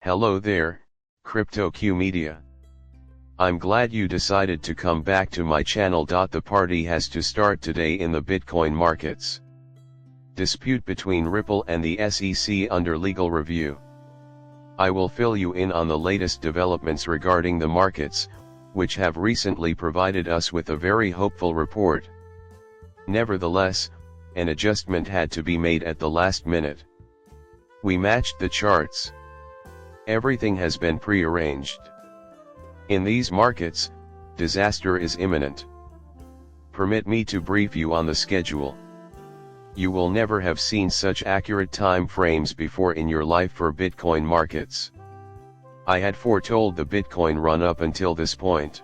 Hello there, CryptoQ Media. I'm glad you decided to come back to my channel. The party has to start today in the Bitcoin markets. Dispute between Ripple and the SEC under legal review. I will fill you in on the latest developments regarding the markets, which have recently provided us with a very hopeful report. Nevertheless, an adjustment had to be made at the last minute. We matched the charts. Everything has been prearranged. In these markets, disaster is imminent. Permit me to brief you on the schedule. You will never have seen such accurate time frames before in your life for Bitcoin markets. I had foretold the Bitcoin run up until this point.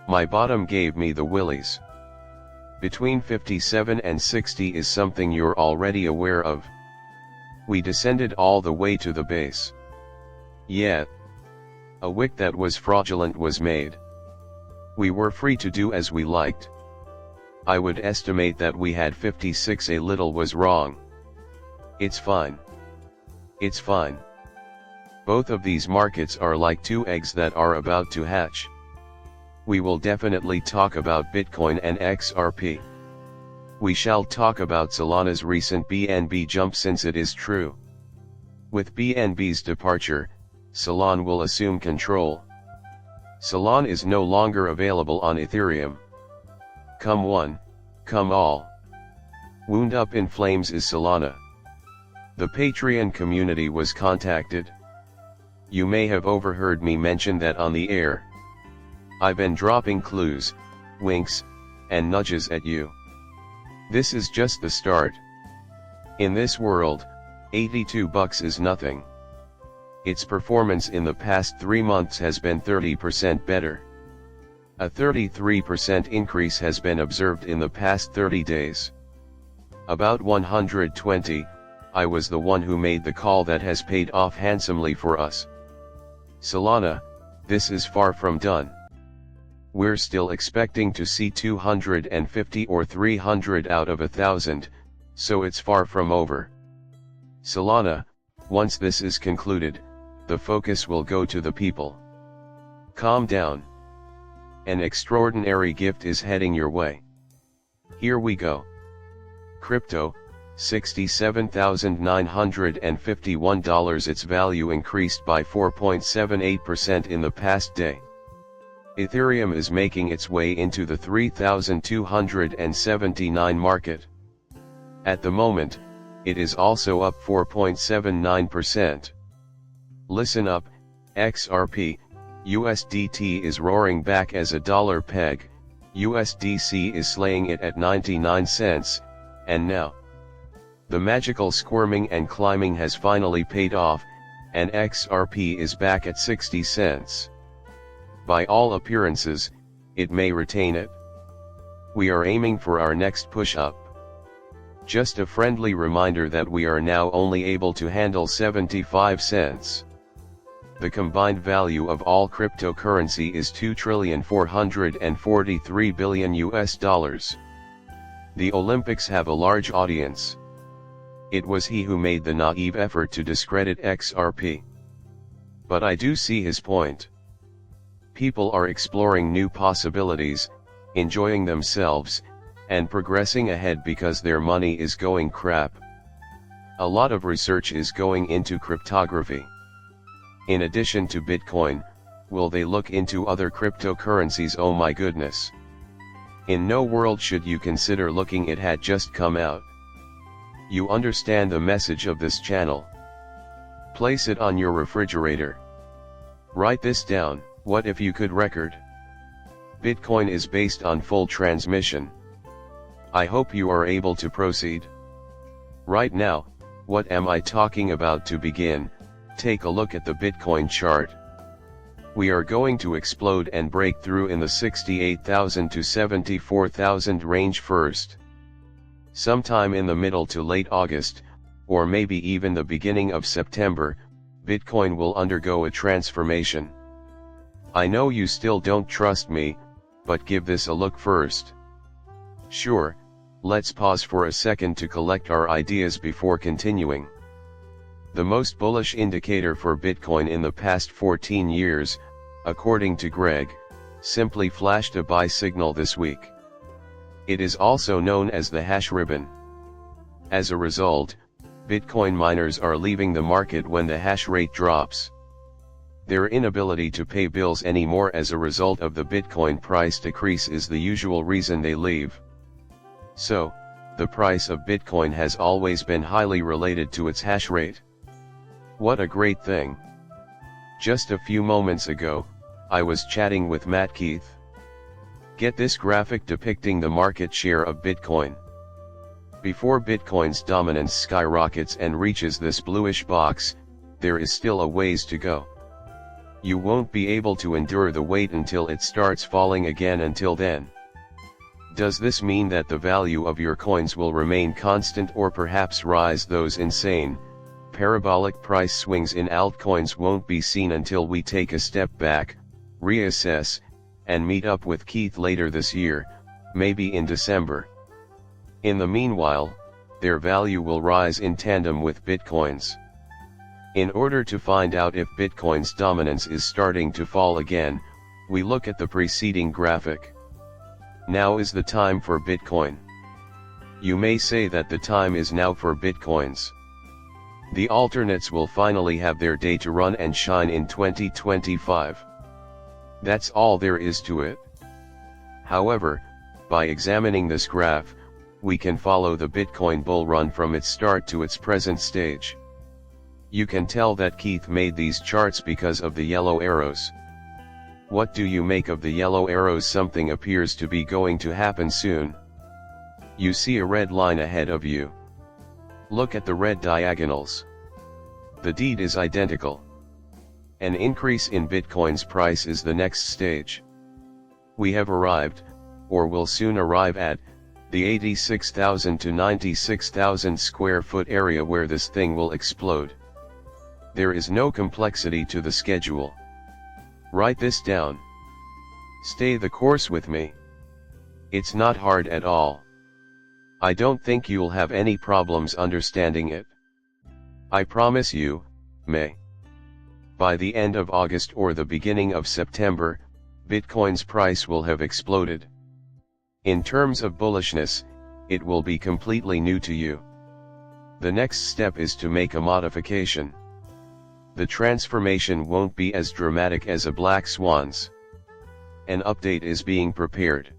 My bottom gave me the willies. Between 57 and 60 is something you're already aware of. We descended all the way to the base. Yet, a wick that was fraudulent was made. We were free to do as we liked. I would estimate that we had 56. A little was wrong. It's fine. It's fine. Both of these markets are like two eggs that are about to hatch. We will definitely talk about Bitcoin and XRP. We shall talk about Solana's recent BNB jump since it is true. With BNB's departure, Solana will assume control. Solana is no longer available on Ethereum. Come one, come all. Wound up in flames is Solana. The Patreon community was contacted. You may have overheard me mention that on the air. I've been dropping clues, winks, and nudges at you. This is just the start. In this world, $82 is nothing. Its performance in the past 3 months has been 30% better. A 33% increase has been observed in the past 30 days. About 120, I was the one who made the call that has paid off handsomely for us. Solana, this is far from done. We're still expecting to see 250 or 300 out of 1,000, so it's far from over. Solana, once this is concluded, the focus will go to the people. Calm down. An extraordinary gift is heading your way. Here we go. Crypto, $67,951. Its value increased by 4.78% in the past day. Ethereum is making its way into the 3,279 market. At the moment, it is also up 4.79%. Listen up, XRP, USDT is roaring back as a dollar peg, USDC is slaying it at 99 cents, and now, the magical squirming and climbing has finally paid off, and XRP is back at 60 cents. By all appearances, it may retain it. We are aiming for our next push-up. Just a friendly reminder that we are now only able to handle 75 cents. The combined value of all cryptocurrency is $2,443 billion US. The Olympics have a large audience. It was he who made the naive effort to discredit XRP. But I do see his point. People are exploring new possibilities, enjoying themselves, and progressing ahead because their money is going crap. A lot of research is going into cryptography. In addition to Bitcoin, will they look into other cryptocurrencies? Oh my goodness. In no world should you consider looking, it had just come out. You understand the message of this channel. Place it on your refrigerator. Write this down. What if you could record? Bitcoin is based on full transmission. I hope you are able to proceed. Right now, what am I talking about? To begin, take a look at the Bitcoin chart. We are going to explode and break through in the 68,000 to 74,000 range first. Sometime in the middle to late August, or maybe even the beginning of September, Bitcoin will undergo a transformation. I know you still don't trust me, but give this a look first. Sure, let's pause for a second to collect our ideas before continuing. The most bullish indicator for Bitcoin in the past 14 years, according to Greg, simply flashed a buy signal this week. It is also known as the hash ribbon. As a result, Bitcoin miners are leaving the market when the hash rate drops. Their inability to pay bills anymore as a result of the Bitcoin price decrease is the usual reason they leave. So, the price of Bitcoin has always been highly related to its hash rate. What a great thing! Just a few moments ago, I was chatting with Matt Keith. Get this graphic depicting the market share of Bitcoin. Before Bitcoin's dominance skyrockets and reaches this bluish box, there is still a ways to go. You won't be able to endure the wait until it starts falling again until then. Does this mean that the value of your coins will remain constant or perhaps rise? Those insane, parabolic price swings in altcoins won't be seen until we take a step back, reassess, and meet up with Keith later this year, maybe in December. In the meanwhile, their value will rise in tandem with Bitcoin's. In order to find out if Bitcoin's dominance is starting to fall again, we look at the preceding graphic. Now is the time for Bitcoin. You may say that the time is now for Bitcoins. The alternates will finally have their day to run and shine in 2025. That's all there is to it. However, by examining this graph, we can follow the Bitcoin bull run from its start to its present stage. You can tell that Keith made these charts because of the yellow arrows. What do you make of the yellow arrows? Something appears to be going to happen soon. You see a red line ahead of you. Look at the red diagonals. The deed is identical. An increase in Bitcoin's price is the next stage. We have arrived, or will soon arrive at, the 86,000 to 96,000 square foot area where this thing will explode. There is no complexity to the schedule. Write this down. Stay the course with me. It's not hard at all. I don't think you'll have any problems understanding it. I promise you, May. By the end of August or the beginning of September, Bitcoin's price will have exploded. In terms of bullishness, it will be completely new to you. The next step is to make a modification. The transformation won't be as dramatic as a black swan's. An update is being prepared.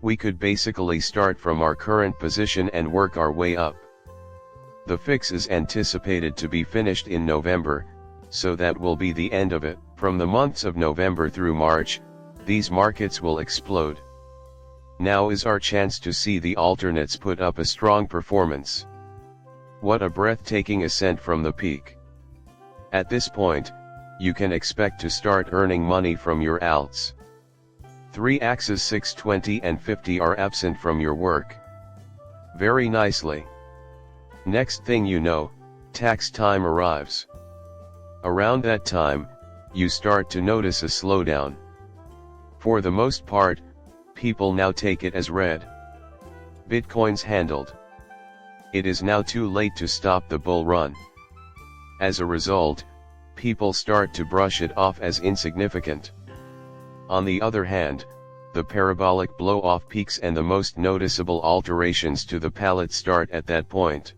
We could basically start from our current position and work our way up. The fix is anticipated to be finished in November, so that will be the end of it. From the months of November through March, these markets will explode. Now is our chance to see the alternates put up a strong performance. What a breathtaking ascent from the peak. At this point, you can expect to start earning money from your alts. 3 axes 620 and 50 are absent from your work. Very nicely. Next thing you know, tax time arrives. Around that time, you start to notice a slowdown. For the most part, people now take it as read. Bitcoin's handled. It is now too late to stop the bull run. As a result, people start to brush it off as insignificant. On the other hand, the parabolic blow-off peaks and the most noticeable alterations to the palette start at that point.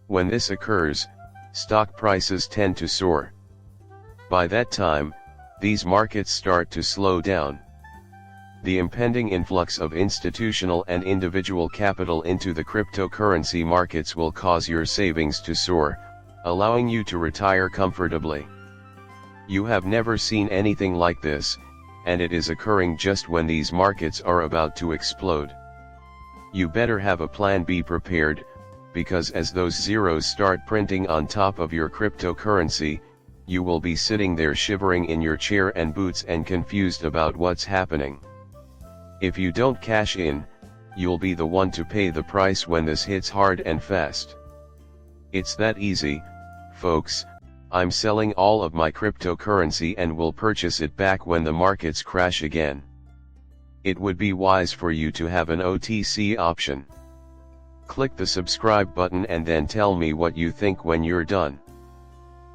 When this occurs, stock prices tend to soar. By that time, these markets start to slow down. The impending influx of institutional and individual capital into the cryptocurrency markets will cause your savings to soar, allowing you to retire comfortably. You have never seen anything like this, and it is occurring just when these markets are about to explode. You better have a plan B prepared, because as those zeros start printing on top of your cryptocurrency, you will be sitting there shivering in your chair and boots and confused about what's happening. If you don't cash in, you'll be the one to pay the price when this hits hard and fast. It's that easy, folks. I'm selling all of my cryptocurrency and will purchase it back when the markets crash again. It would be wise for you to have an OTC option. Click the subscribe button and then tell me what you think when you're done.